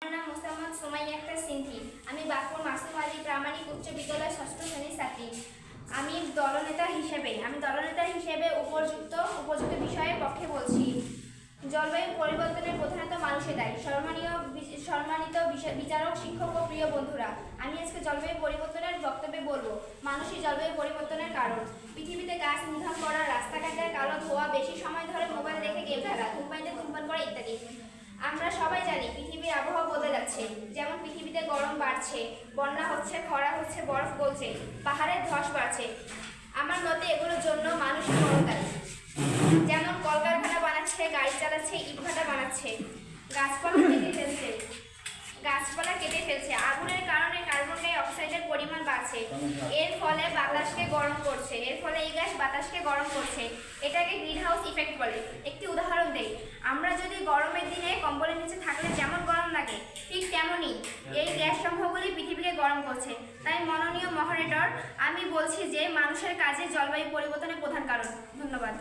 আমার নাম মোসাম্মদ সুমাইয়া আক্তার সিন্ধি। আমি বাঁকুড়া মাসুম আলী প্রামাণিক উচ্চ বিদ্যালয়ের ষষ্ঠ শ্রেণীর ছাত্রী। আমি দলনেতা হিসেবে উপযুক্ত বিষয়ের পক্ষে বলছি। জলবায়ু পরিবর্তনের প্রধানত মানুষের দায়ী। সম্মানিত বিচারক, শিক্ষক ও প্রিয় বন্ধুরা, আমি আজকে জলবায়ু পরিবর্তনের বক্তব্যে বলবো মানুষই জলবায়ু পরিবর্তনের কারণ। পৃথিবীতে গাছ নিধন করা, রাস্তাঘাটের কালো ধোয়া, বেশি সময় ধরে মোবাইল দেখে গেম খেলা, ধূমপাইতে ধূমপান করা ইত্যাদি। আমরা সবাই জানি পৃথিবীর আবহাওয়া বদলে যাচ্ছে। যেমন পৃথিবীতে গরম বাড়ছে, বন্যা হচ্ছে, খরা হচ্ছে, বরফ গলছে, পাহাড়ের ধস বাড়ছে। আমার মতে এগুলোর জন্য মানুষই বড় দায়ী। যেমন কলকারখানা বানাচ্ছে, গাড়ি চালাচ্ছে, ইটভাটা বানাচ্ছে, গাছপালা কেটে ফেলছে। আগুনের কারণে কার্বন ডাই অক্সাইডের পরিমাণ বাড়ছে। এর ফলে বাতাসকে গরম করছে। এই গ্যাস বাতাসকে গরম করছে। এটাকে গ্রিন হাউস ইফেক্ট বলে। একটি উদাহরণ দেই, আমরা যদি গরমের দিনে কম্বলের নিচে থাকলে যেমন গরম লাগে, ঠিক তেমনই এই গ্যাস সমূহগুলি পৃথিবীকে গরম করছে। তাই মাননীয় মহানেটর, আমি বলছি যে মানুষের কাজে জলবায়ু পরিবর্তনের প্রধান কারণ। ধন্যবাদ।